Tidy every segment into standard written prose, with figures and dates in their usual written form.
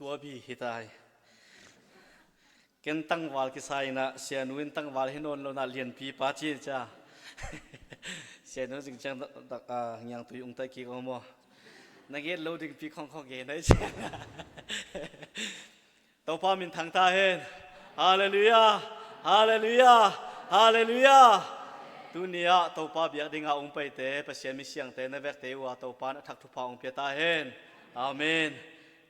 ตัวบีฮิตายเกันตั้งวาลกิสายนะเสียนุนตั้งวาลให้นนเรานาเรียนปีปาจีจ้าเสียนุนจึงจังตักยังตุยองตะกี้ก็มัวนักเก็ตเราดึงปีของเกณฑ์ได้เช่นตัวพ่อมินทางตาเห็นฮาเลลูยาฮาเลลูยาฮาเลลูยาตุเนียตัวพ่อเบียดดิ่งอาองไปเตะเปเสียมิเสียงเตะในเวกเตะว่าตัวพ่อทักทุพาองเปียตาเห็นอาเมน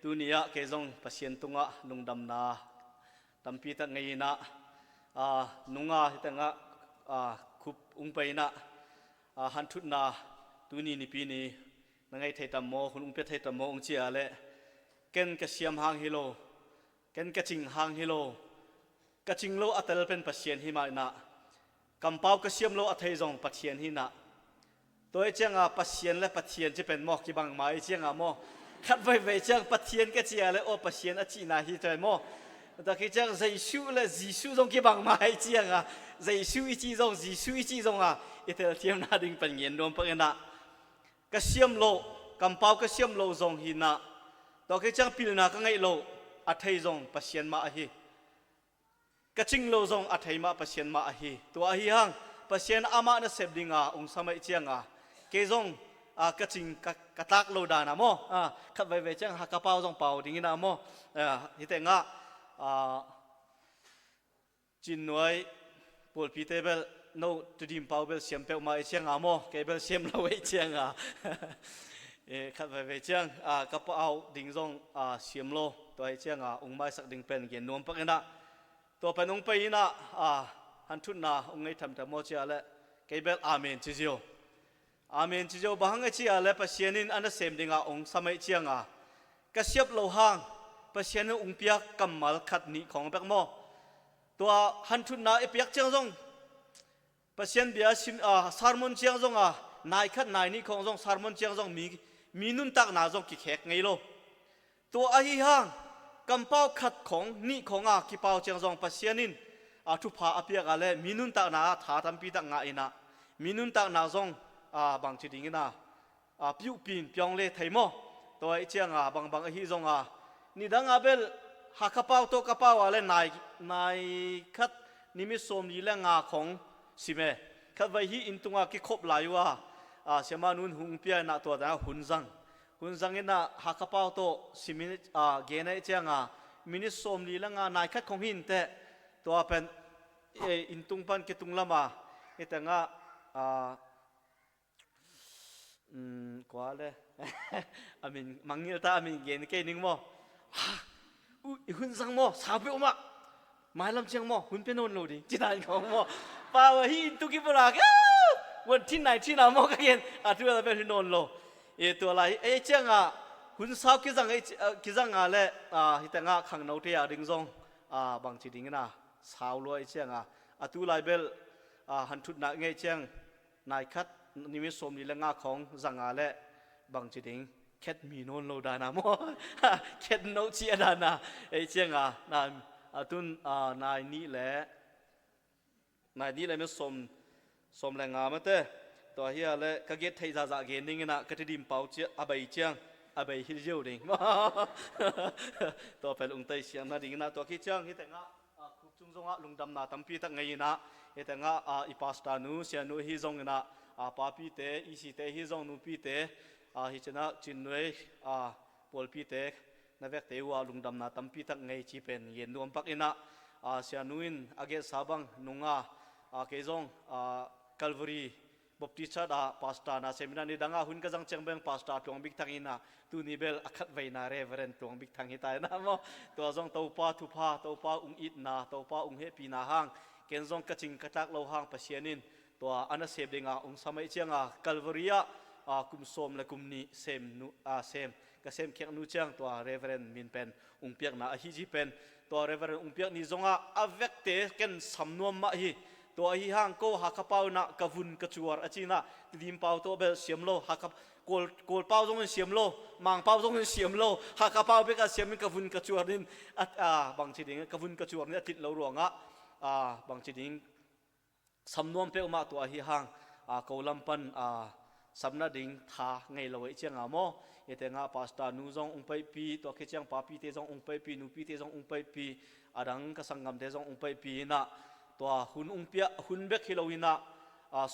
ตุเนียเกจงเปเสียนตุงะลุงดำนาตัมปีตังไงนะนุงาตังะคุบองไปนะหันทุนนาตุนีนิปีนีนังไงไทยตัมโมคุณองเปียไทยตัมโมองเจียเละเกนกระเสียมหางฮิโลเกนกระจิงหางฮิโลกระจิงโลอัตเลเป็นเปเสียนหิมานะกำเปากระเสียมโลอัตยจงเปเสียนหินะตัวเจ้าเปเสียนและเปเสียนจะเป็นหมอกกี่บางไม้เจ้าโมขัดไว้เจ้าเปเสียนก็เจียเลยโอเปเสียนอจีนาฮิใจโมแต่คือเจ้าใจชูและจีชูจงกี่บางไม้เจ้าใจชูอีจีจงจีชูอีจีจงอิตาเทียมนาดึงเป็นเงินรวมเป็นนะกระเสียมโลกำเปากระเสียมโลจงหินะตัวคือเจ้าพิลนาก็ไงโลอัตยจงเปเสียนมาฮีกระจิงโลจงอัตยมาเปเสียนมาฮีตัวฮีฮังเปเสียนอามาเนเสพดิงองสมัยเจียงเกจงกระจิงกระตักโลดานะโมขับไปเจ้าฮักกระเป๋าจงเป่าดิ่งนะโมฮิตงะจินไว้ปวดพีเตเบลโนตุดิมเป่าเบลเสียมเปลมาเชียงโมเกเบลเสียมเราไว้เชียงขับไปเจ้ากระเป๋าดิ่งจงเสียมโลตัวเชียงองไม้สักดิ่งเป็นเกียนนวมปักนะตัวเป็นองไปนะหันทุนนะองไงทำแต่โมเชียเลยเกเบลอาเมนจิโจอาเมนจิโจบางไงเชียเลยปัสเซียนินอันนั้นเสมดิ่งองสมัยเชียงกระเสียบโลหางปัสเซียนองเปียกกำมัลขัดนี้ของแบกโมตัวหันทุนนะเปียกเชียงจงปัสเซียนเบียสินสารมนเชียงจงนายขัดนายนี้ของจงสารมนเชียงจงมีนุนตักนาจงกิแขกไงโลตัวอาฮิฮังกำเป้าขัดของนี่ของกิเป้าเชียงจงปัสเซียนินทุพาอเปียกอะไรมีนุนตักนาถาทำปีตักงาอินะมีนุนตักนาจงบางทีดิ่งนะผิวปีนเปียงเล่ไทยโมตัวไอเชียงบางฮิจงนี่ดังเบลหักกระเป๋าตัวกระเป๋าอะไรนายขัดนิมิตสมดีและงาของสิเมขัดไว้ฮีอินตุงกิคบหลายวะเสมานุนหุงเปียนาตัวนั้นหุนจังเงินหักกระเป๋าตัวสิมิเกณฑ์ไอเชียงมินิสมดีและงานายขัดของหินแต่ตัวเป็นอินตุงปันกิตุงละมาเอตังกว่าเลยอามินมังเงลตาอามินเกณฑ์แค่นึงโมหุ่นสังโมสาวเปียวมาหมายลำเชียงโมหุ่นเป็นโนนโลดิจิตานของโมป่าวฮีตุกิปรากวันที่ไหนที่ไหนโมก็เกณฑ์ตัวเราเป็นโนนโลตัวอะไรเจ้าหุ่นสาวกิจังอะไรฮิตงขังนาวเทียดึงซงบางทีดึงนะสาวรวยเจ้าตัวไรเบลหันทุนนักเงยเจ้านายคัดนิมิตสมดีและงาของจังอะไรบางทีดึงแค่มีโนนโลดานะโมแค่โนเชียดานะเจ้านายตุนนายนี่แหละไม่สมแรงงามเต้ตัวเฮียเลยก็เก็ตไทยซาเกนนิ่งนะก็ที่ดิมเป่าเจ้าอาใบเจียงอาใบฮิลเจียวดิ่งตัวเป็นองค์ไตเสียงนะดิ่งนะตัวขี้เจียงที่แต่งคุกจุงจงลุงดำนาตั้มปีตั้งไงนะที่แต่งอีปาสตานูเสียนูฮิจงนะปาปีเตอีสิเตฮิจงนูปีเตฮิชนะจินด้วยปอลปีเตนับเวกเตวลุงดำนาตั้มปีตั้งไงจีเป็นเย็นรวมปักอินะเสียนูอินอาเกสาบังนุงเกจงคัลวารีบบที่ชัดพาสตานาเซมินานี่ดังหุ่นกระจังเชียงเบงพาสตาตวงบิ๊กทางอินะตูนิเบลอัดไว้นาเรเวรนตวงบิ๊กทางฮิตายนะโมตัวจงตัวป้าทุพาตัวป้าอุงอิดนาตัวป้าอุงเฮปีนาหางเกณฑ์จงกระจิงกระตักเราหางปัสเซียนินตัวอันนั้นเซฟดิงองสมัยเชียงคัลวารีกุมสมและกุมนี้เซมก็เซมเขียงนูเชียงตัวเรเวรนมินเป็นอุงเปียกนาฮิจิเป็นตัวเรเวรนอุงเปียกนี่จงอเวกเตเกนสำนวนมาฮีตัวฮีฮังก็หักกระเป๋าหนักกระวุนกระจวดอาชีนะดิมเป่าตัวเบลเสียมโลหักโกลเป่าตรงนั้นเสียมโลมังเป่าตรงนั้นเสียมโลหักกระเป๋าเบกเสียมกระวุนกระจวดนี่บางทีดิ้งกระวุนกระจวดนี่ติดเราหลวงบางทีดิ้งสำนวนเปลมาตัวฮีฮังโกลัมปันสำนักดิ้งท่าไงเราไอเชียงโม เอเตงะปาสตานูจงองไปปีตัวคิดจังปาปีเตจงองไปปีนูปีเตจงองไปปีอดังกสังกมเตจงองไปปีนะตัวหุ่นองเปียหุ่นเบกฮิโลวินะ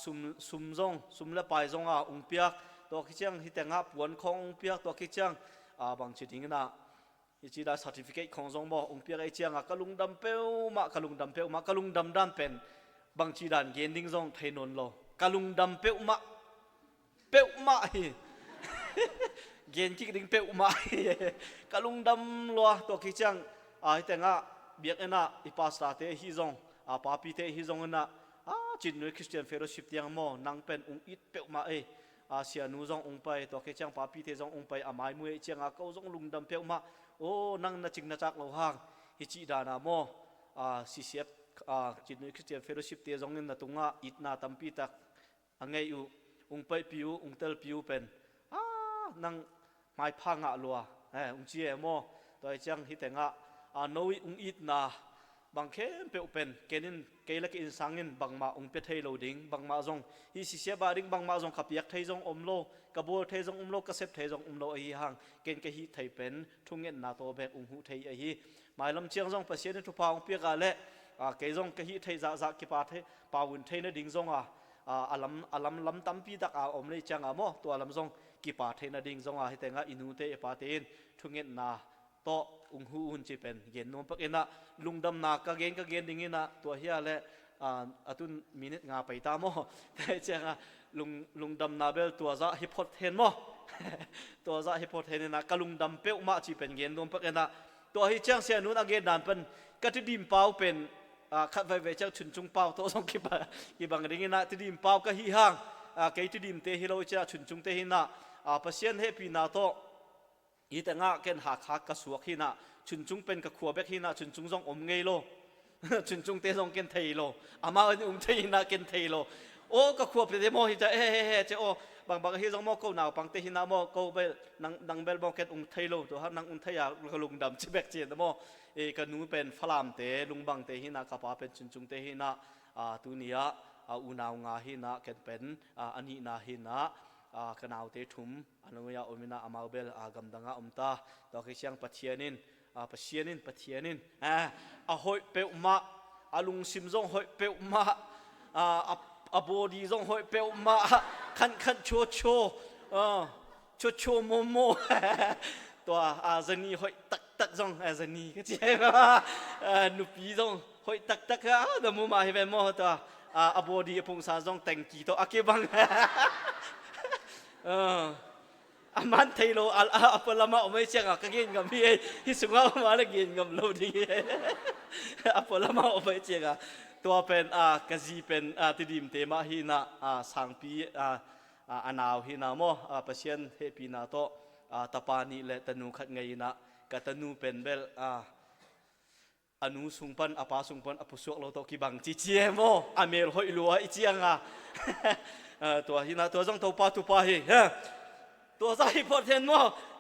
ซุมจงซุมละไปจงองเปียตัวคิดจังฮิเตงะปวนขององเปียตัวคิดจังบางจุดนี้นะอีจีดา certificate ของจงบ่องเปียไอเจียงกะลุงดำเปียวมากะลุงดำเปียวมากะลุงดำดันเป็นบางจีดานเกณฑ์ดิ้งจงไทยนนโลกะลุงดำเปียวมาฮีเกณฑ์คิดดิ้งเปียวมากะลุงดำลัวตัวคิดจังฮิเตงะเบียกนะอีปาสตาเตฮิจงปาปีเตฮิจงนะจิตนุยคริสเตียนเฟโลชิพเตียงโมนังเป็นองอิดเปียวมาเสียนูจงองไปตัวคิดจังปาปีเตจงองไปอามายมวยเจียงเขาจงลุงดำเปียวมาโอ้นังน่าจิงน่าจักเราห่างฮิจิดานาโมซีเซียจิตนุยคริสเตียนเฟโลชิพเตียจงนั่นตุงอิดนาตัมปีตักอังไงอยู่องไปปิวองเตลปิวเป็นนังไม่พังลัวองเจียโมตัวจังฮิตเตงโนยองอิดนาบางเข้มเปลเป็นเกนินเกลักอินสังอินบางมาองเป็ดไทยโลดิ้งบางมาจงฮิซีเซียบาริงบางมาจงขับยักไทยจงอมโลกระบัวไทยจงอมโลกระเซ็บไทยจงอมโลไอห่างเกณฑ์กะฮิไทยเป็นทุ่งเงินนาโตแบกองหูไทยไอฮีหมายลำเชียงจงประเสียนทุพาองเปียกาเล่เกยจงกะฮิไทยจะกิปาไทยปาวุนไทยนดิ้งจงอาลัมลำตั้มปีตักอมเลยจังโมตัวลำจงกิปาไทยนดิ้งจงฮิเตงอินูเตอปาเตนทุ่งเงินนาโตองหูอุนจีเป็นเย็นนมปักเอ็นะลุงดำนากะเกนดิ้งนะตัวเฮียเล่ตุนมินิงาไปตามโมแต่เจ้าลุงดำนาเบลตัวจะฮิปโปเทนโมตัวจะฮิปโปเทนนะกะลุงดำเปียวมาจีเป็นเย็นนมปักเอ็นะตัวฮิเจ้าเสียนุนอเกนดันเป็นกะที่ดิมเป้าเป็นขัดไฟเจ้าชุนจุงเป้าตัวสองกิบังดิ้งนะที่ดิมเป้าก็ฮิห่างเกยที่ดิมเตฮิโลเจ้าชุนจุงเตหินะเปอร์เซ็นต์เฮปีนาโตอีแต่งะเกณฑ์หักกระสวกหินะชุนจุงเป็นกระขวบเบกหินะชุนจุงจงอมเงยโลชุนจุงเตจงเกณฑ์ไทยโลอามาอันอุ้งไทยนะเกณฑ์ไทยโลโอ้กระขวบเตโมหิจะเจ้าโอบางฮิจงโมกูหนาวปังเตหินะโมกูเบนังเบลโมเกณฑ์อุ้งไทยโลตัวฮะนังอุ้งไทยกลุงดำชิเบกเจียนโมกันนู้เป็นฝรั่งเตลุงบังเตหินะกับป้าเป็นชุนจุงเตหินะตัวนี้อุณาวงาหินะเกณฑ์เป็นอันนี้นาหินะขณะเตถุมอนุญาอมินาอามาเบลกำดังตาตัวกิเชียงปัทเทียนินปัทเทียนินหอยเปลมาลุงซิมจงหอยเปลมาบอดีจงหอยเปลมาคันโชโมตัวจะนี่หอยตักจงจะนี่ก็เจ้านุปีจงหอยตักเดมูมาให้เป็นโมตัวบอดีพงศาจงแต่งกีตัวอาเกบังอามันไทยโลอัปลามาไม่เชื่อก็กินกับพี่ที่สุงามาแล้วกินกับเราดีอัปลามาไม่เชื่อตัวเป็นกะจีเป็นติดิมเตมาหินะสังปีอนาวหินะโมเปเชียนเฮปีนาโตตะปานีและตนูขัดไงนะกะตนูเป็นเบลอนุสุงปันอปาสุงปันอปุสวกเราโตกิบังจีเจียโมอเมรหอยลัวอีเจียงตัวหินะตัวจงตัวปาฮิตัวใจพอเทนโม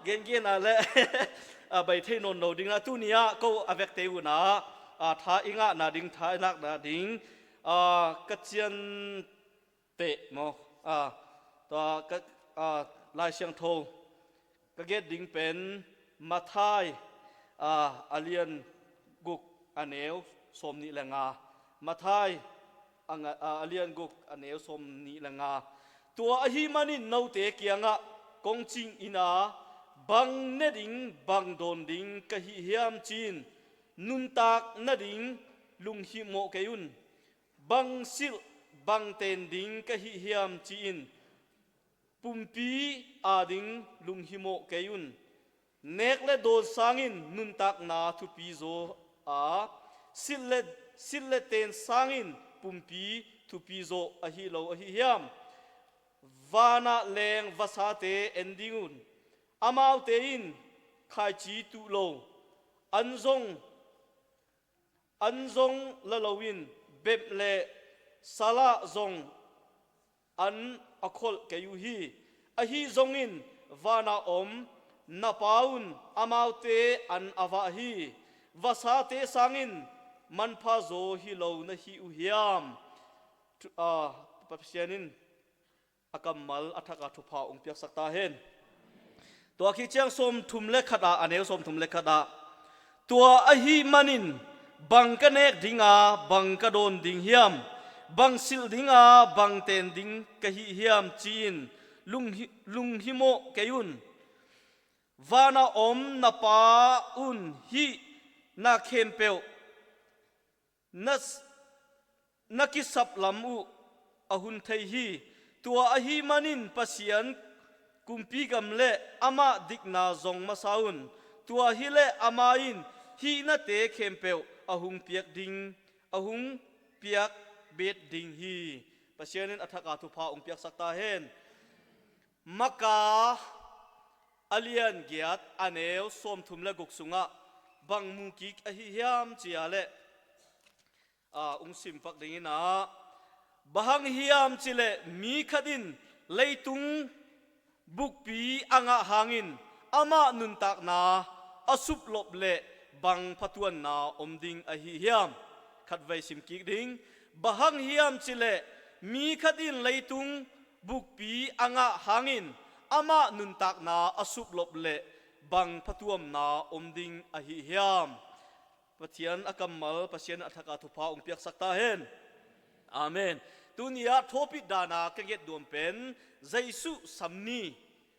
เกนอะไรใบเทนนโนดิ้งนะตุนี้ก็อเวกเตวนะท้าอิงะนาดิ้งท้านักนาดิ้งกัจเจียนเตะโมตัวก็ลายเชียงโทก็เกดิ้งเป็นมาทายอาเลียนกุกอันเอวสมนิแรงามาทายอาเลียนกุกอันเอวสมนิแรงาตัวอหิมันินนาวเตเกียงะกงจิงอินาบังเนดิงบังโดนดิงกะฮิเฮียมจีนนุนตากนดิงลุงฮิโมเกยุนบังซิลบังเตนดิงกะฮิเฮียมจีนปุ่มปีอาดิงลุงฮิโมเกยุนเนกเลโดนสังินนุนตากนาทุปีโซซิลเลเตนสังินปุ่มปีทุปีโซอหิโลอหิเฮียมวานาเลงวาสาเตเอนดิงุนอามาวเตอินขายจีตุโลอันซงละลวินเบบเลสาลาซงอันอคอลเกยูฮีอฮีซงอินวานาอมนาปาอุนอามาวเตอันอาวาฮีวาสาเตสังอินมันพาโซฮิโลนะฮิอุฮิยามปัปเซียนินอากำมัลอัฐกาทุพาองเปียกสักตาเห็น ตัวขี้เจียงสมทุมเล็กขดาอันเอวสมทุมเล็กขดาตัวอหิมันินบังกันเอกดิงาบังกระโดนดิงเฮียมบังสิลดิงาบังเตนดิงกะหิเฮียมจีนลุงหิโมเกยุนวานาอมนาปาอุนฮินาเข้มเปวนักสับลำอุอหุนไทฮีตัวอหิมันินปัสยันกุมปีกำเละอามาดิกนาจงมาสาวุนตัวฮิเละอามาอินฮีนาเตเข้มเปวอหุงเปียกดิงอหุงเปียกเบ็ดดิงฮีปัสยันอัฐกาทุพาองเปียกสักตาเฮนมักกาอเลียนเกียรติอเนวสมทุมและกุกสุงะบังมุกิกอหิยามจีอาเลองสิมปักดิงนะบังหิยามจิเลมีขดินเลยตุงบุกปีอ่างหางอินอามานุนตักนาอสุบลบเลบังพัตวนนาอมดิงอหิยามขัดไว้สิมกิกดิงบังหิยามจิเลมีขดินเลยตุงบุกปีอ่างหางอินอามานุนตักนาอสุบลบเลบังพัตวมนาอมดิงอหิยามปะเทียนอากำมัลปะเทียนอัฐกาทุพาองเปียกสักตาเฮนอาเมนตุนียาทปิดานาเกเกตดวมเป็นใจสุสัมนี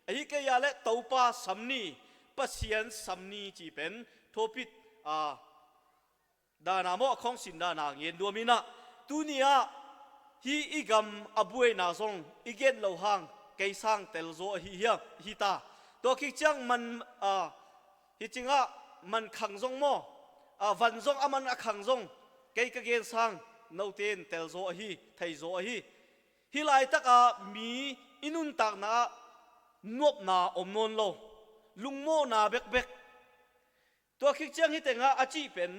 ไอ้เกยาเลตอปาสัมนีปะเทียนสัมนีจีเป็นทปิดดานาโมของสินดานาเงียนดวมินะตุนียาฮีอีกัมอบุเอนาซงอีเกตโลหังไกสังเตลโซฮีเฮียฮีตาตัวคิดจังมันฮิจิงะมันขังซงโมวันซงอามันขังซงไกกะเกนสังนาเตนเตลโซฮีไทโซฮีฮิไลตักมีอินุนตักนานวบนาอมนนโลลุงโมนาเบกเบกตัวคิดจังฮิเตงะอาจีเป็น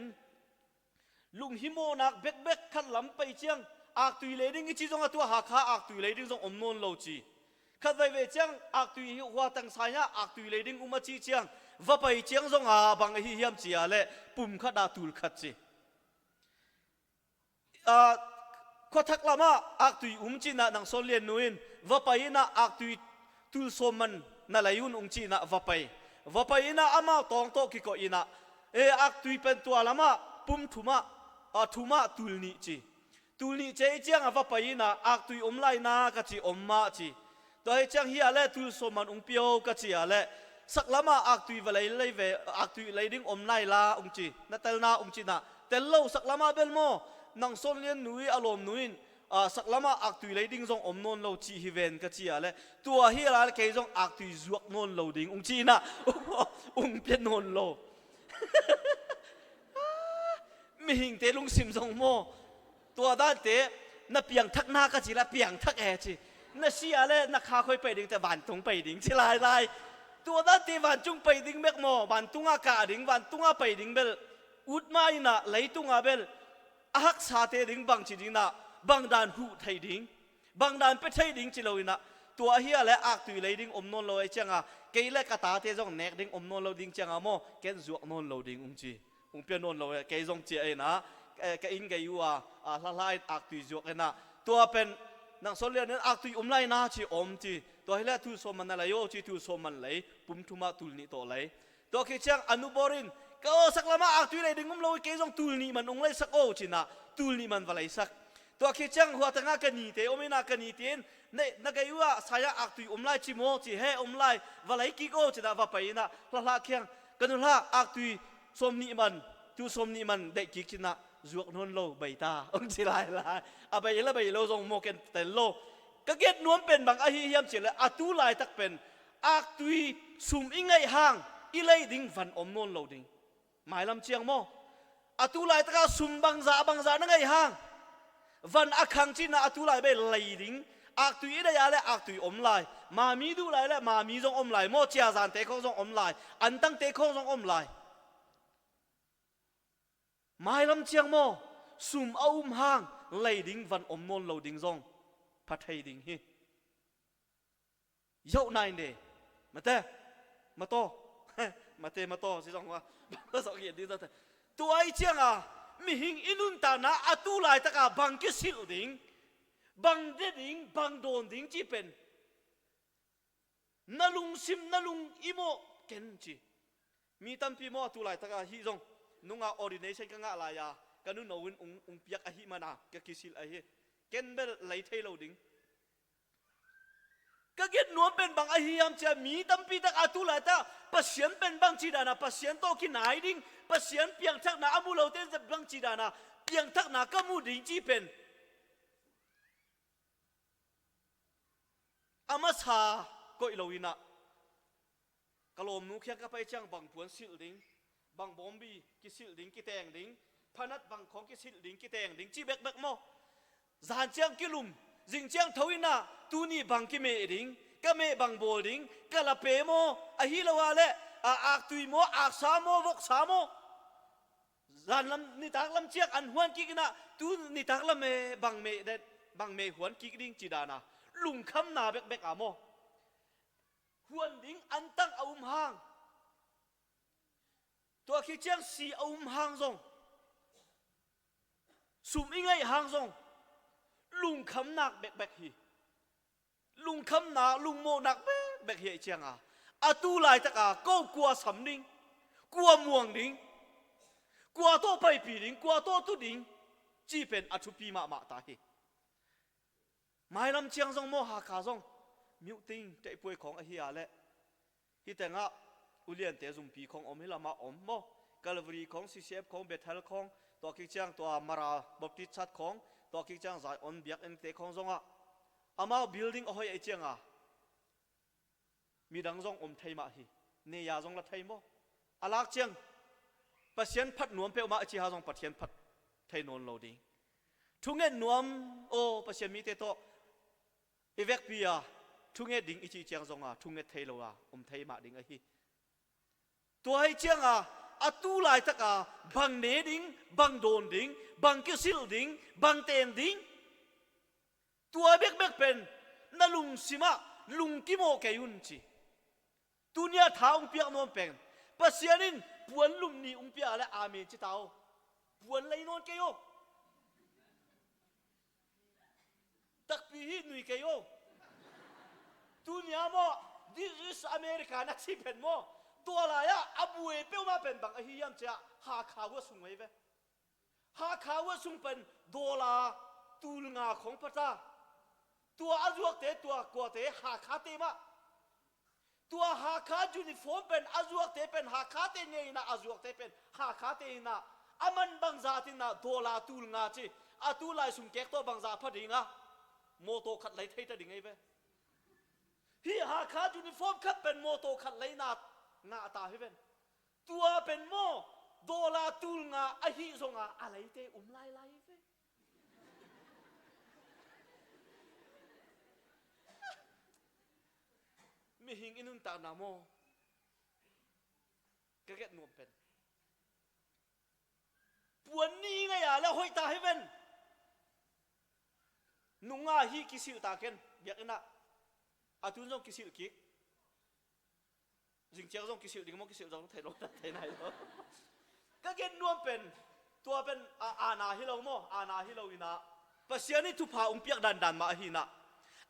ลุงฮิโมนักเบกเบกขันลำไปจังอักตุยเลดิ้งอิจิซงตัวหาขาอักตุยเลดิ้งซงอมนนโลจีขัดไว้เวจังอักตุยหัวตังสายะอักตุยเลดิ้งอุมาจีจังว่าไปจังซงบังฮิเฮียมจีอาเลปุ่มขัดาตุลขัดจีข้อทักละมาอักตุยจีน่ะนังโซเลียนนุอินว่าไปน่ะอักตุยตุลโซมันน่ะลายุนจีน่ะว่าไปน่ะอามาตองโตกิโกอิน่ะอักตุยเป็นตัวละมาปุ่มทุมาตุลนี่จีตุลนี่เจียงว่าไปน่ะอักตุยไลน่ะกะจีมาจีตัวให้จังฮิอาเลตุลโซมันเปียวกะจีอาเลสักละมาอักตุยเวลัยเลยเวอักตุยเลยดิ้งไลลาจีน่ะเตลนาจีน่ะเตลโลสักละมาเบลโมนังโซเลียนนุยอารมณ์นุยสักละมาอักตุยเลยดิ้งซงนนโลจีฮิเวนกะจีอาเลตัวฮิอาเลเคยซงอักตุยจวกนนโลดิ้งจีน่ะเปียนนโลมีหิงเตลุงซิมซงโมตัวด้านเตน่ะเปียงทักหน้ากะจีละเปียงทักแอจีน่ะเสียเลยน่ะข้าค่อยไปดิ้งแต่บานตรงไปดิ้งชิลายตัวด้านเตบานจุงไปดิ้งเบกโมบานตุงอากาดิ้งบานตุงอาไปดิ้งเบลอุดมาอินะไหลตุงอาเบลอักษาเตดิ้งบังจีดิ้งน่ะบังดานหูไทยดิ้งบังดานไปไทยดิ้งจิโลอินะตัวเฮียและอักตุยไหลดิ้งนนโลไอเจียงเกยและกะตาเตจงเนกดิ้งนนโลดิ้งเจียงโมเกนจวกนนโลดิ้งจีเปียนนโลเกยจงเจียนะเกอินเกยัวละลายอักตุยจวกนะตัวเป็นนังโซเลียนนั้นอักตุยไลนาจีจีตัวเฮียทุลโซมันอะไรโยจีทุลโซมันไหลปุ่มทุมาตุลนี่ตัวไหลตัวคิดเชียงอนุบรินก็สักละมาอักตุยไหลดึงโลเกยจงตุลนี่มันไลสักโอจีน่ะตุลนี่มันวะไหลสักตัวคิดเชียงหัวตั้งกันนี่เตอไม่น่ากันนี่เตียนเนี่ยนักยัวสายอักตุยไลจีโมจีเฮไลวะไหลกิโกจีน่ะว่าไปน่ะละเคียงกันนู่นละอักตุยสมนี่มันตุสมนี่มันเด็กกิจีน่ะจวกนนโลใบตาจีลายอาไปละไปโลจงโมเกนเตโลก็เกิดนวมเป็นบางอหิยามเสียเลยอาตุลายตักเป็นอักตุยสุมอิงไงห่างอีเลยดิ้งฟันนนโลดิ้งหมายลำเชียงโมอาตุลายตักสุมบางซานั่งไงห่างฟันอักขังจีน่ะอาตุลายไปเลยดิ้งอักตุยได้ยาเลยอักตุยไลมามีดูไลและมามีจงไลโมเจียซานเตะของจงไลอันตั้งเตะของจงไลหมายลำเชียงโมสุมเอาห่างเลยดิ้งฟันนนโลดิ้งจงพัดให้ดิ้งฮีเยอะนายเนี่ยมาโตสิจงว่าสองเหตุดีต่อตัวไอ้เจียงมีหิงอินุนตานะอาตุลายตะกาบังกิสิลดิ้งบังเดดิ้งบังโดนดิ้งจีเป็น na lung sim na lung imo ken chi mi tampi mo tu lai taka hi zong nunga ordination ka nga la ya kanu no win piak a hi mana ka kisil a hi ken bel lai thei lo ding ka get no pen bang a hi am cha mi tampi tak atu la ta pasien pen bang chi dana pasien to ki nai ding pasien piang thak na amu lo ten bang chi dana piang thak na ka mu ding chi pen ama sa ko iloina kalom nu khyak ka pai chang bang puan sil ding bang bombi ki sil ding ki teng ding phanat bang khong ki sil ding ki teng ding chi bek bek mo zan chang ki lum jing chang thoina tu ni bang ki me ding ka me bang bol ding ka la pe mo a hi lo wa le a ak tui mo ak sa mo vok sa mo zan lam ni tak lam chiak an huan ki na tu ni tak lam me bang me huan ki ding chi dana lung kham na bek bek a mo huan ding an tang hang tua khi chang si hang zong sum ingai hang zong lung kham nak bek bek hi lung kham na lung mo nak bek bek hi chang a atu lai tak a ko kwa sam ding kwa muang ding kwa to pai pi ding kwa to tu ding chi pen atu pi ma ta hi mai lam chiang zong mo ha kha zong miu ting te poi khong a hi a le hi te nga ulian te zum pi khong om hi lama om mo calvary khong ccf khong bethel khong to ki chang to mara baptist chat khong to ki chang zai on biak en te khong zonga ama building ahoi ai changa mi dang zong om thei ma hi ne ya zong la thei mo alak chang pasien phat nuam pe ma chi ha zong pathian phat thei non lo ding thungen nuam o pasien mi te to evek pia thunge ding ichi chang zonga thunge thei lo a thei ma ding a hi to hai chang a atu lai taka bang ne ding bang don ding bang kisil ding bang ten ding tua bek bek pen na lung sima lung kimo ke yun chi tunia tha piak nom pen pasianin puan lum ni pia la amen chi tao puan lai non ke yo tak pi hi nui ke yo tunia mo this is america na si pen mo tua la ya abue pe ma pen bang a hi yam cha ha kha wa sung wei ve ha kha wa sung pen dola tul nga khong pata tua azuak te tua ko te ha kha te ma tua ha kha uniform pen azuak te pen ha kha te nei na azuak te pen ha kha te na aman bang za tin na dola tul nga chi atu lai sung kek to bang za phadinga moto khat lai thei ta ding ei ve hi ha kha uniform khat pen moto khat lai na nga ta hi ven tua pen mo dola tul nga a hi zonga alai te lai lai ve mi hing inun ta na mo ka get no pen puan ni nga ya la hoi ta hi ven nunga hi kisil ta ken biak ina atun zong kisil ki jing chiang zong kisil ding mo kisil zong thai lo thai nai lo ka get no pen tua pen ana hi lo mo ana hi lo ina pasiani tu pha piak dan dan ma hi na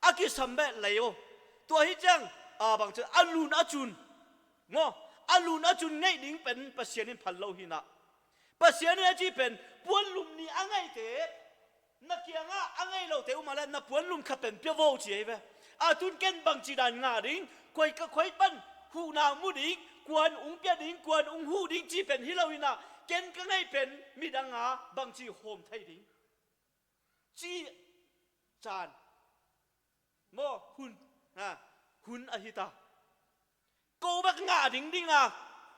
aki sambe leyo tua hi chang bang chu alun achun ngo alun achun ngai ding pen pasianin phal lo hi na pasiani achi pen puan lum ni angai te na kianga angai lo te umala na puan lum kha pen pya vo chi ai ve atun ken bang chi dan nga ding koi ka khoi pan hu na mu ding kwan pya ding kwan hu ding chi pen hi lo hi na ken ka ngai pen mi danga bang chi hom thai ding chi chan mo hun ahita ko bek nga ding dinga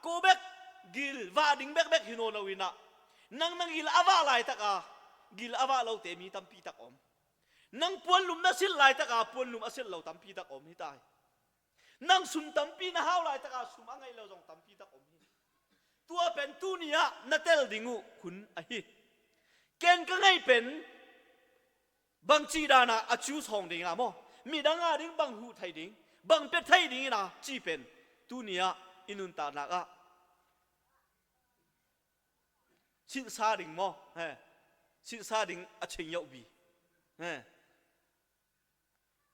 ko bek gil va ding bek bek hino lo wina nang gil awa lai taka gil awa lo te mi tampi tak om nang puan lum na sil lai taka puan lum asil lo tampi tak om hitai nang sum tampi na haw lai taka sum angai lo jong tampi tak om hi tua pen tu nia na tel dingu hun ahi ken ka ngai pen bang chi dana achu song ding mo mi danga ding bang hu thai ding bang pe thai ding na chi pen tu nia inun ta na ka sin sa ding mo sin sa ding a ching yau bi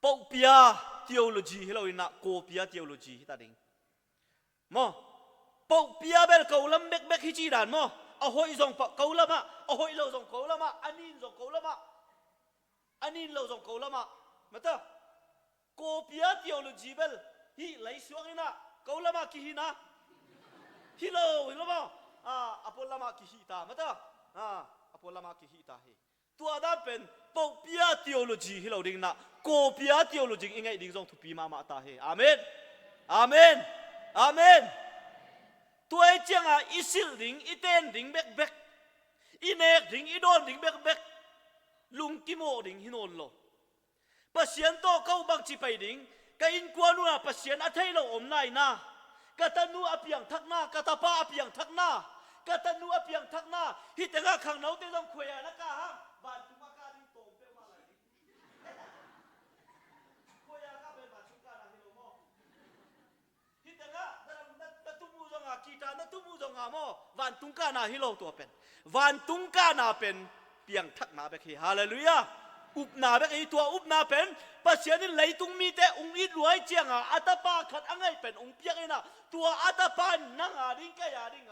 ปกปีย theology ฮิโลอินะโกปีย theology ตาดิงมอปกปียเบลเกาลัมเบกเบกฮิจีดานมอเอาหอยซองปะเกาลัมะเอาหอยเราซองเกาลัมะอันนี้ซองเกาลัมะอันนี้เราซองเกาลัมะมาเถอะโกปีย theology เบลฮิไหลสวงอินะเกาลัมะกิฮินะฮิโลมออพอลลัมะกิฮิตามาเถอะอพอลลัมะกิฮิตาเฮตัวนั้นเป็นปกปีย theology ฮิโลดิงนะโกปีย theology ยังไงดิงซองทุปีมาตาเฮอาเมนอาเมนอาเมนตัวไอ้เจ้าอิสิลดิงอิเตนดิงเบกเบกอิเนกดิงอิโดนดิงเบกเบกลุงกิโมดิงฮิโนนโลปัสยันโตเขาบังจีไปดิงก็อินกวนัวปัสยันอัทเฮโลอมนายนะกตันนูอภิยังทักนากตาป้าอภิยังทักนากตันนูอภิยังทักนาฮิตแต่ก็ขังเนาเตต้องคุยนะกะฮะบ้านทุกการดิงโตเปมาอะไรคุยก็เป็นบ้านทุกการฮิโลโมฮิตแต่ก็นั่นตุ้มูจงอากีตานั่นตุ้มูจงอาโมบ้านทุกการนาฮิโลตัวเป็นบ้านทุกการนาเป็นเพียงทักนาเบกฮาเลลูยาอุบนาเบกไอตัวอุบนาเป็นปัจจัยนี้ไหลตุงมีแต่องค์อิรวยเจียงอัตปาขัดอังไงเป็นองค์เปียกไอ้น่ะตัวอัตปานังดิ่งแกยาดิ่ง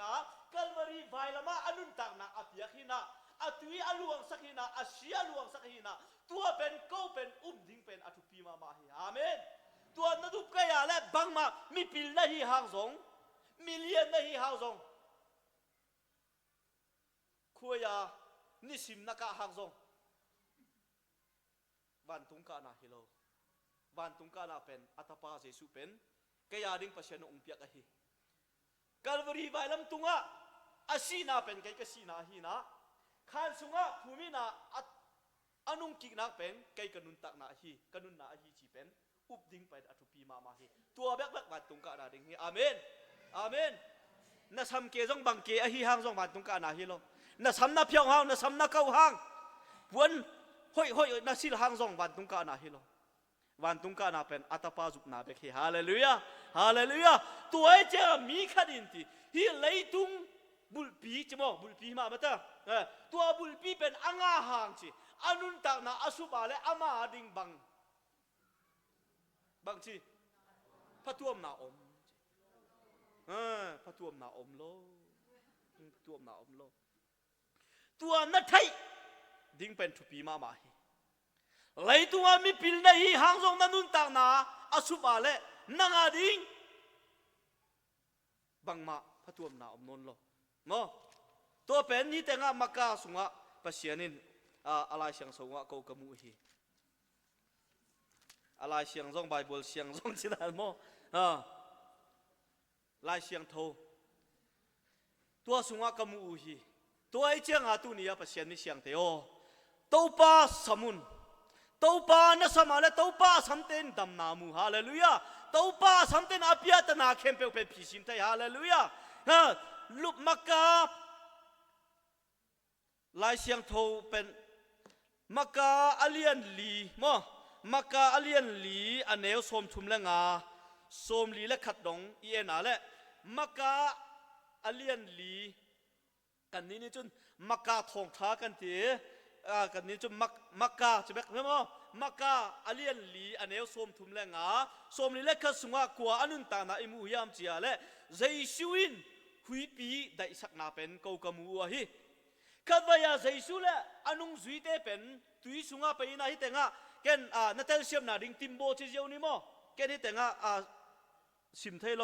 กัลมารีไวลามาอันุนตังนะอภิยกินะอตุยอลวงสักหินะอาเซียลวงสักหินะตัวเป็นก็เป็นดิ่งเป็นอตุปีมาฮิอาเมนตัวนัดุแกยาและบังมามีปิลนะฮิหางซงมิลเลียนนะฮิหางซงคุยานิสิมนักหางซงวันตุงกานาฮิโลวันตุงกานาเป็นอัตปาเจสุเป็นกยาดิ่งปัจจัยนองเปียกฮิกัลวารีไวลัมตุงะอาศีนาเป็นไกกศีนาฮีนะขันสุงะภูมินาอนุงกิกนักเป็นไกกนุนตักนาฮีกนุนนาฮีจีเป็นอุบดิ่งไปอัตุปีมาฮีตัวเบกวันตุงกานาดิ่งฮีอาเมนอาเมนน่าทำเกจงบังเกอฮีหางจงวันตุงกานาฮิโลน่าทำน่าเพียงหางน่าทำน่าเก้าหางวันห้อยน่าสิลหางจงวันตุงกานาฮิโลวันตุงกานาเป็นอัตปาจุบนาเบกฮีฮาเลลูยาฮาเลลูยาตัวไอ้เจ้ามีขัดินทีฮีเลยตุงบุลปีจะมอบุลปีมาเถอะตัวบุลปีเป็นอ่างหางจีอนุนตักนาอสุบาเลอามาดิ่งบังจีพระตัวมนาอมพระตัวมนาอมโลตัวมนาอมโลตัวนัทไทยดิ่งเป็นทุปีมาฮีเลยตัวมีปิลนะฮีหางจงนันุนตักนาอสุบาเลนังอาดิ่งบังมาพระตัวมนาอมนนโลมอตัวเป็นนี่แต่งมักกะสุงะปัสยานินอะไรเสียงสุงะกูกมูฮีอะไรเสียงซองไบเบิลเสียงซองจินานมอลายเสียงโทตัวสุงะกมูฮีตัวไอเจียงอาตุนียปัสยานิเสียงเทโอตัวป้าสมุนตัวป้านะสมาเลตัวป้าสัมเต็นดำนามูฮาเลลูยาตัวป้าสัมเต็นอภิยาตนาเข้มเปลวเป็นพิสินไทยฮาเลลูยาลุบมักกะลายเสียงโทเป็นมักกะอเลียนลีมอมักกะอเลียนลีอันเนวสมทุมและงาสมลีและขัดดงอีเอ็นาและมักกะอเลียนลีกันนี้นี่จุนมักกะทองท้ากันทีกันนี้จุนมักกะจะแบบไหมมอมักกะอเลียนลีอันเนวสมทุมและงาสมลีและขัดสุงะกัวอนุนตานาอิมูยามจีอาและเจสุวินหุยปีได้สักนาเป็นกูกมูอะฮีคัดว่ายาเจสุละอนุงจุยเตเป็นตุยสุงะไปนะฮิแต่งะเกนนัทเทลเซียมนาดิงติมโบชิเจียวนี่มั้งเกนฮิแต่งะสิมเทโล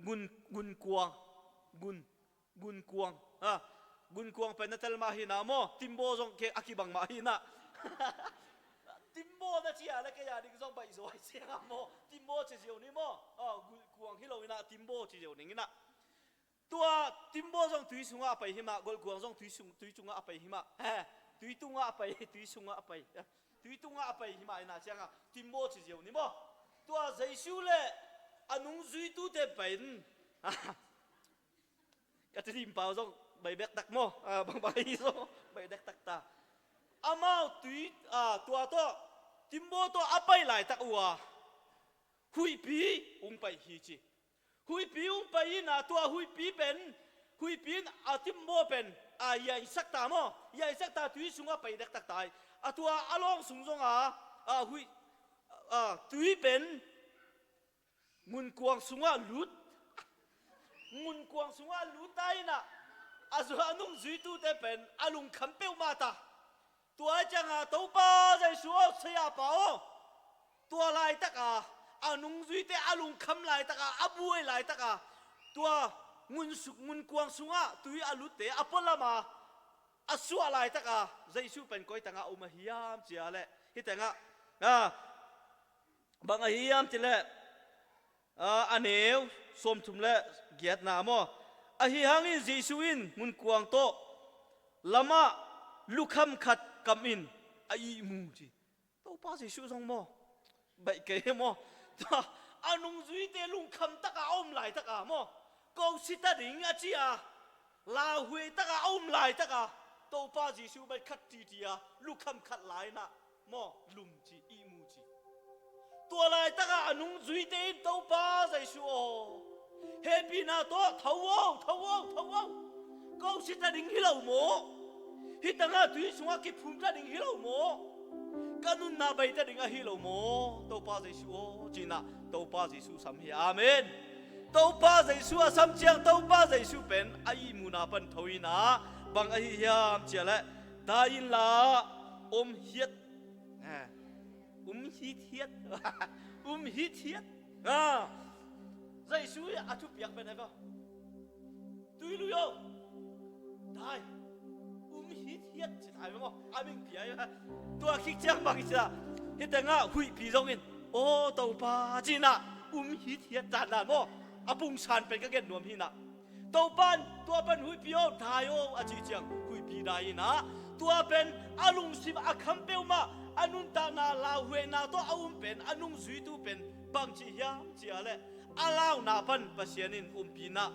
กุนกวงกุนกวงกุนกวงเป็นนัทเทลมาฮินามั้งติมโบจงเกอากิบังมาฮินะติมโบนะเชียแล้วแกอยากดิงจงไปสวยเสียงอะมั้งติมโบชิเจียวนี่มั้งกุนกวงฮิโลวินะติมโบชิเจียวนี่นะตัวติมโบจงตุยสุงะไปหิมะกอลกวงจงตุยสุงะไปหิมะตุยตุงะไปตุยสุงะไปตุยตุงะไปหิมะนะเชียงติมโบชิเจียวนี่มั้งตัวเจสุเล่อนุงจุยตุเตเป็นก็จะทิมเปล่าจงใบเบกตักมั้งบางใบจงใบเบกตักตาอามาตุยตัวติมโบตัวอไปหลายตักวัวหุยปีอุ้งไปฮีจีหุยปีอุ้งไปนะตัวหุยปีเป็นหุยปีติมโบเป็นใหญ่สักตามั้งใหญ่สักตาตุยสุงะไปเด็กตักตายตัวอลองสุงจงหุย tui ben ngun kuang sunga lut ngun kuang sunga lutai na azu anung zui tu te pen alung khampeu mata tua changa to pa jai suo sia pao tua lai taka anung zui te alung kham lai taka abuai lai taka tua ngun kuang sunga tui alute apolama asua lai taka jai su pen koi tanga uma hiam chia le hi tanga bang hiam chile aneu som thum le giat na mo a hi hangin jesuin mun kuang to lama lukham khat kam in ai mu ji to pa jesu song mo bai ke mo anung zui te lung kham taka om lai taka mo ko sita ding a chi a la hui taka om lai taka to pa jesu bai khat ti ti a lukham khat lai na mo lum chi i mu chi tua lai taka anung zui te to pa jesu o happy na to thau câu sĩ ta đình hilau mo hi tanga tui sunga ki phum ta đình hilau mo kanun na bai ta đình a hilau mo to pa jesu o china to pa jesu sam hi amen to pa jesu a sam chiang to pa jesu pen ai muna pan thoina bang a hi hiam chiale ta in la hiat hiat jesu a thu piak ben ha tui lu yo dai hiat chi thai mo a ming pia ha tua khik chang bang cha hi tanga hui pi jong in o to pa china hiat tan na mo apung san pen ka gen nuam hi na to pan tua pan hui pi o thai o a chi chang hui pi dai na tua pen alung sim a kham pe ma anun ta na la hue na to aum pen anung zui tu pen bang chi hiam chi ale alau na pan pasianin pi na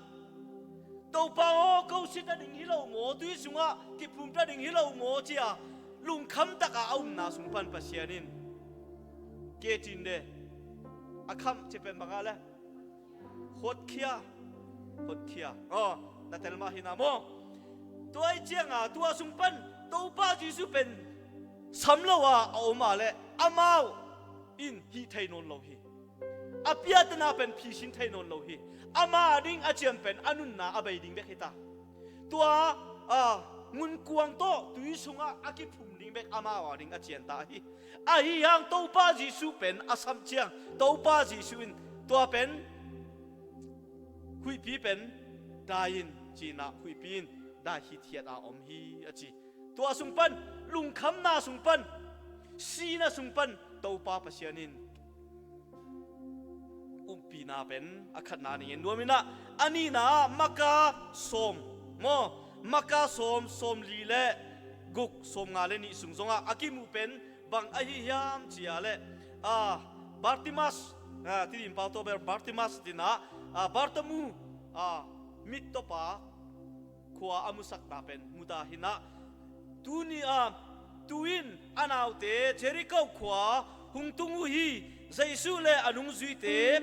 to pa o ko sit ta ding hilo mo tui sunga ki phum ta ding hilo mo chia lung kham ta ka aum na sung pan pasianin ke tin de a kham che pen banga le hot khia na tel ma hina mo toi chianga tua sung pan to pa ji su pen sam lo wa o ma le amao in hi thai non lo hi apia tana pen phi sin thai non lo hi ama ding a chiam pen anun na abai ding bek hita tua ngun kuang to tui sunga aki phum ding bek ama wa ding a chian ta hi a hi yang to pa ji su pen asam chiang to pa ji su in tua pen hui pi pen dain china hui pin da hi thiat a om hi a chi tua sung pan lung kham na sung pan si na sung pan to pa pasianin pina pen akhat na ni nuamina ani na maka som mo maka som li le guk som nga le ni sungzonga akimu pen bang a hi hiam chia le Bartimas tidim pa to ber Bartimas dina Bartamu mit to pa khwa amusak na pen muda hina tuni tuin anaute Jericho khwa hungtungu hi Jesu le anung zui te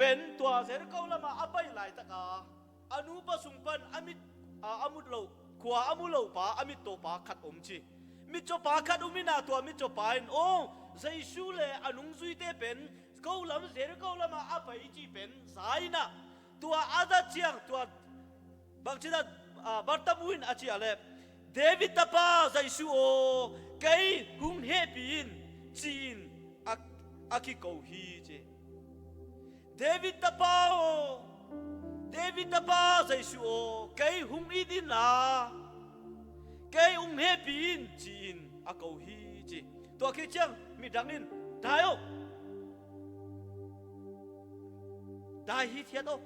ben tua Jericho lama abai lai taka anu pa sungpan amit amut lo khwa amulo pa amit to pa khat chi mit cho pa khat umina tua mit cho pa in Jesu le anung zui te pen ko lam Jericho lama abai chi pen zaina tua ada chiang tua bangchida Bartamuin achi ale David tapa Jesu o kai hung hepin chin aki ko hi che David tapa Jesu o kai hung idin la kai he pin chin a ko hi che to ki chang mi dangin dayo dai hi thiat o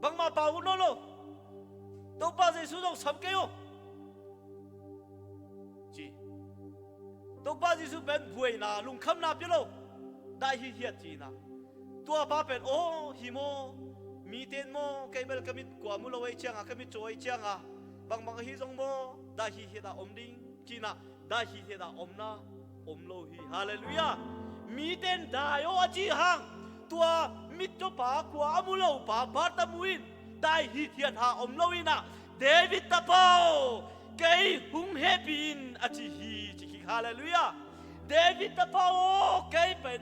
bang ma pa no lo to pa Jesu dong sam ke o chi to pa Jesu ben buai na lung kham na pi lo dai hi hiat chi na tua pa pen hi mo mi ten mo kai bel kamit kwa mu lo wei chang a kamit choi chang a bang hi jong mo dai hi da om ding chi na dai hi da om na om lo hi hallelujah mi ten dai o chi hang tua mit to pa kwa mu lo pa Bartamuin dai hi hiat ha om lo ina David tapao kai hung hepin a chi hi chi hallelujah เดวิดตะเปาเกยเป็น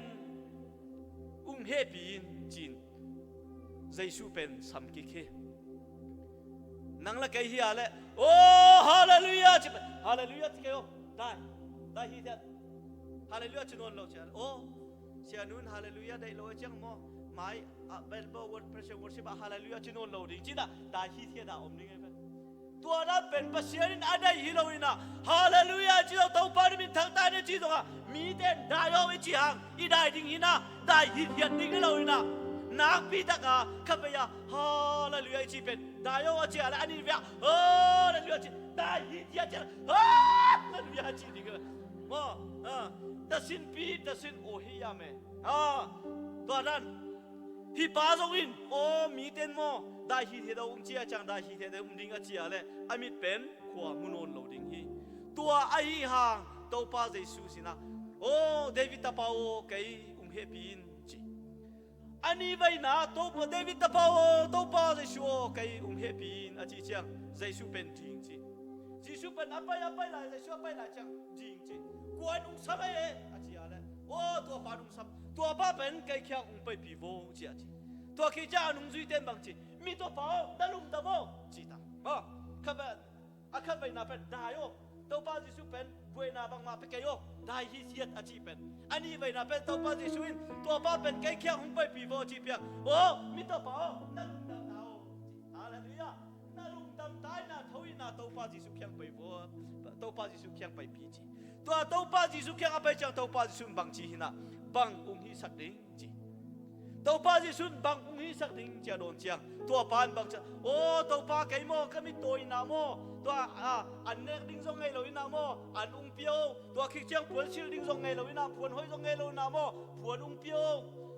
เฮปีนจีนใจสู้เป็นสัมกิเคนังละเกยเฮียเลยโอ้ฮาเลลูยาจิเป็นฮาเลลูยาที่เกยได้ฮีเดียฮาเลลูยาจนวนเราเชียโอ้เชียนุนฮาเลลูยาได้เราจังมอไม่เบลเบอร์วอร์ดเพรสเซอร์วอร์ชิบฮาเลลูยาจนวนเราดิจีน่ะได้ฮีเดียได้อมนี่ไงเป็นตัวนั้นเป็นภาษาอินอะไรฮีโร่นะฮาเลลูยาจีเราต้องปาริมิทั้งตาเนี่ยจีตรงอ่ะมีเด่นได้เอาไว้จีหังอีได้ดิ้งฮีนะได้ฮีเดียดิ้งเรานะนักพิทักษ์ข้าพเจ้าฮาเลลูยาจีเป็นได้เอาไว้จีอะไรอันนี้เวียฮาเลลูยาจีได้ฮีเดียจีฮาเลลูยาจีดิ้งมั้งตัดสินปีตัดสินโอฮิยาเมตัวนั้นที่ป้าส่งอินโอ้มีเด่นมั้งได้ฮีเดียเราเจียจังได้ฮีเดียเราดิ้งอาจีอะไรอามิดเป็นขวามุนนเราดิ้งฮีตัวไอ้ห่างตัวป้าเจสุสินะโอ้เดวิดตาปาโอเกยเฮปีนจีอันนี้ไว้นะตัวเดวิดตาปาโอตัวป้าเจสุเกยเฮปีนอาจีจังเจสุเป็นจริงจีเจสุเป็นอะไรเลยเจสุอะไรจังจริงจีกวนสัมเออาจีอะไรโอ้ตัวป้าสัมตัวป้าเป็นเกยแค่ไปพิโวจีอาจีตัวขี้จ้าจุยเต็มบางจีมีตัวป้าดลุมตะโมจีตาข้าไปนะเป็นได้โอตัวป้าจิสุเป็นเวนาบางมาเป็นเกยโอได้ฮิเซียตอาชีเป็นอันนี้เวนาเป็นตัวป้าจิสุอินตัวป้าเป็นเกยแค่หุ่นไปปีโวจีเปียกโอ้มีตัวป้านั่งดำดาวฮาเลลูยานั่งดำตายน่ะทวีน่ะตัวป้าจิสุเพียงไปโวตัวป้าจิสุเพียงไปปีจีตัวป้าจิสุเพียงเอาไปจังตัวป้าจิสุบางจีหินะบางฮิสักดิ้งจีตัวป้าจิสุบางฮิสักดิ้งจะโดนเจียงตัวป้าบางจะโอ้ตัวป้าเกยโมก็มีตัวอินาโมตัวอันเนกดิ้งซงไงเราอินาโมอันเปียวตัวคิดจังผวนชิลดิ้งซงไงเราอินาผวนห้อยซงไงเราอินาโมผวนเปียว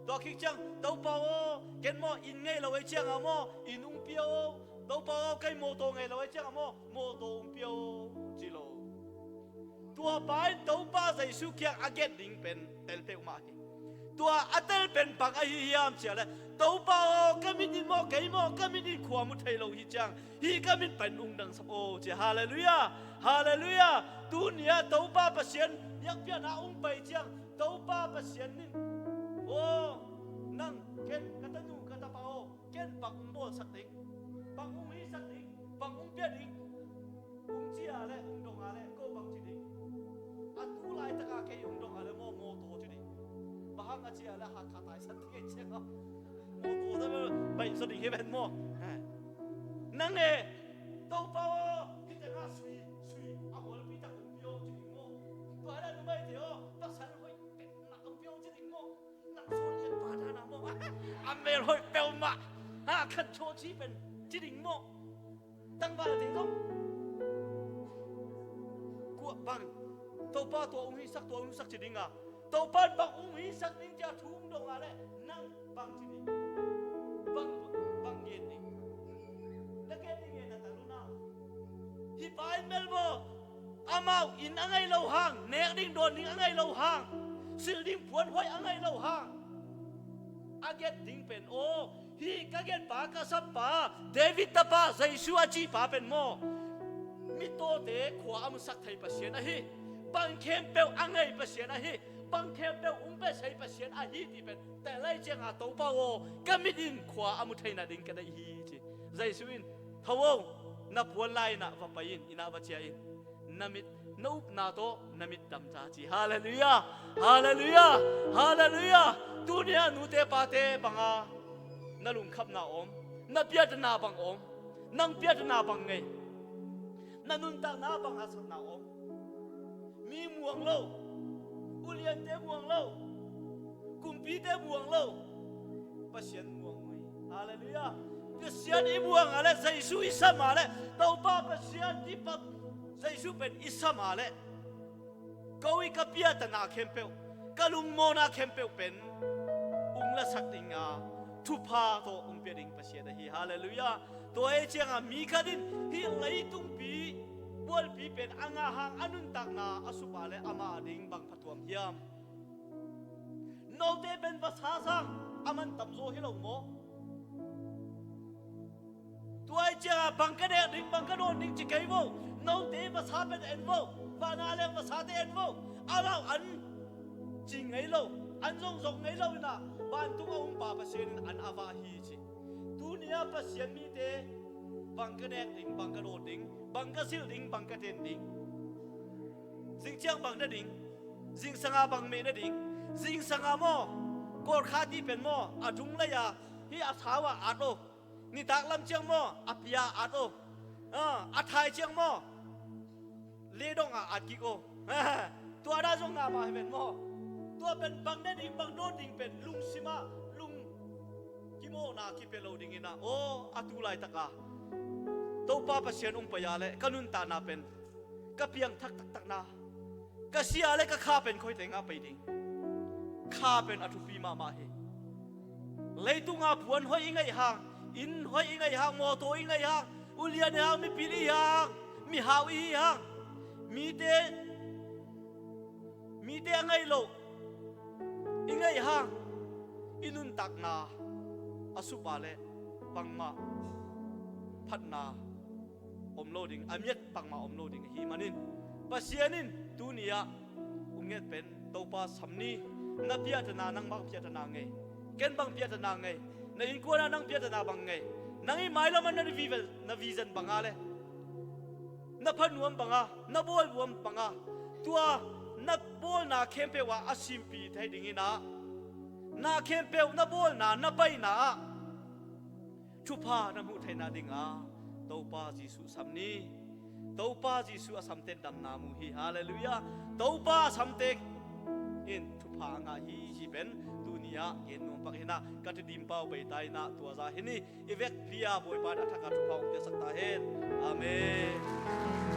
ตัวคิดจังตัวเปาเกนโมอินไงเราไอ้เจียงอะโมอินเปียวตัวเปาไกโมโตไงเราไอ้เจียงอะโมโมโตเปียวจิโลตัวป้าตัวป้าใส่สุขียงอาเกตดิ้งเป็นเตลเปอุมาฮิตัวอัตเตลเป็นปังไอฮิยามเชียเลยตัวเปาก็มีดินโมเกยโมก็มีดินขวามุทัยเราฮิจังฮีก็มีเป็นองค์ดังสมโอเจฮาเลลูยาฮาเลลูยาตัวเนี้ยตัวป้าเปเสียนยักษ์เปียนาองค์ไปจังตัวป้าเปเสียนนี่โอ้นั่งเก็นกระตันยูกระตาเปาเก็นปังองค์โมสักดิ่งปังองค์ฮีสักดิ่งปังองค์เปียดิ่งองค์เจียอะไรองค์ดงอะไรก็ปังจีดิ่งอัตุไลตะกาเกยองค์ดงอะไรโมโตจีดิ่งบางอาเจียอะไรหักขาตายสักทีเชียวโมโตได้ไหมไปสดิ่งเฮเป็นโมนั่งเอตัวเปาที่จะน่าสุยเอาหัวปีตะกุ่มเปียวจีดิ่งโมตัวอะไรรู้ไหมเดี๋ยวตักสันหอยเป็นนักกุ่มเปียวจีดิ่งโมนักโซนเย็นปาดานาโมอเมริกาเปียวมาขัดโชชีเป็นจีดิ่งโมตั้งบ้านถึงต้องกูบังตัวป้าตัวอุ้งสักตัวอุ้งสักจีดิ่งตัวป้าบังอุ้งสักดิ่งจะทุ่งดงอะไรนั่งบังจีดิ่งบังเย็นดิ่งแล้วแกดิ่งเย็นนั่นแต่รู้นะที่ไปเมลโบอามาอินอะไรเราห่างเนกดิ่งโดนดิ่งอะไรเราห่างสิลดิ่งผวนห้อยอะไรเราห่างอาเกตดิ่งเป็นโอฮีกาเกตปากาสับปาเดวิดตาปาใจชัวจีปาเป็นโมมิโตเดขวามุสักไทยปัสเซียนะฮีบังเข้มเปลอะไรปัสเซียนะฮีบังเข้มเปลเปใช้ปัสเซียนอาฮีที่เป็นแต่ไล่เจ้าตัวเปาโอก็มิดินขวามุทัยนาดิ่งกันได้ฮีจีใจสุวินทว่านับวันไล่นับไปอินอินาบัจเจียอินนามิดนูบนาโตนามิดดำจ้าจีฮาเลลูยาฮาเลลูยาฮาเลลูยาตุเนียนูเตปาเตบังอานาลุงขับนาอมนาเปียดนาบังอมนังเปียดนาบังไงนานุนตักนาบังอาสันนาอมมีม่วงโลอุเลียนเตม่วงโลกุมปีเตม่วงโลปัสเซียนม่วงไงฮาเลลูยาปัสเซียนอีม่วงอะไรใจสุอิสมาเลตัวป้าปัสเซียนที่ปักใจสุเป็นอิสมาเลก็วิกับเปียดนาเข้มเปลกะลุงโมนาเข้มเปลเป็นละสักดิ่งทุพาตัวเปียดิ่งปัสเซียนฮีฮาเลลูยาตัวเอเจียงมีกันดินฮีไหลตุ้งปีบัวปีเป็นอ่างหางอนุนตักนาอสุบาเลอามาดิ่งบังพัดวมเฮียมโนเตเป็นภาษาสังอามันตับโซฮิโลโมตัวเอเจียงบังกันเดดิ่งบังกันโดนดิ่งจิเกยโมโนเตภาษาเป็นเอ็นโมบานาเลภาษาเตเอ็นโมอาเราอัน จริงไงเราอันทรงไงเรานะบ้านตุ้งเอาป่าประเสริฐอันอาวาฮีจิตูเนียประเสริฐมีเตบังกระแดกดิ่งบังกระโดดดิ่งบังกระซิลดิ่งบังกระเทนดิ่งสิงเชียงบังนั่นดิ่งสิงสังอาบังเมนั่นดิ่งสิงสังอาโมกอดขาที่เป็นโมอาจุงเลยอะที่อาสาวะอาโตนี่ตักลำเชียงโมอาพิยาอาโตอาไทยเชียงโมเลดงอากิโกตัวด้าจงนามาเป็นโมตัวเป็นบังนั่นดิ่งบังโดดดิ่งเป็นลุงซิมาลุงกิโมนาคิเป็นเราดิ่งนะโอ้อาตุไลตะกาตัวป้าประเสียนองปยาเลกันุนตานาเป็นก็เพียงทักนาก็เสียเลก็ข้าเป็นคอยแต่งาไปดิ่งข้าเป็นอทุฟีมาเฮเลยตุงาพวนห้อยอิงไงห่างอินห้อยอิงไงห่างมอโตอิงไงห่างอุเลียนห่างมีปีรีห่างมีฮาวอีห่างมีเตไงโลอิงไงห่างอินุนตักนาอสุบาเลปังมาพัดนาอมโลดิงอามิดปังมาอมโลดิงฮีมันินปัสยานินตูเนียเงเป็นตัวป้าสำนีนับพิจารณานังบังพิจารณาไงเกณฑ์บังพิจารณาไงในอินกัวนังพิจารณาบังไงนังอีไม่ละมันนันวิจันบังอะไรนับพันวมบังอ่ะนับบอลวมบังอ่ะตัวนับบอลนาเข้มเปว่าอาชิมปีไทยดิ่งนะนาเข้มเปวนับบอลนานับไปนะชุพาน้ำหูไทยนาดิ่งอ่ะตัวป้าจิสุสำนีตัวป้าจิสุอาสัมเตดำนามูฮีฮาเลลูยาตัวป้าสัมเตอินทุพางาฮีจีเป็นดุนยาเกณฑ์นงปักเฮนะกัดดิมเป้าไปตายนะตัวซาเฮนี่อีเวกพิยาบอยปาดอัฐกาทุพาอุปสักตาเฮนอาเมน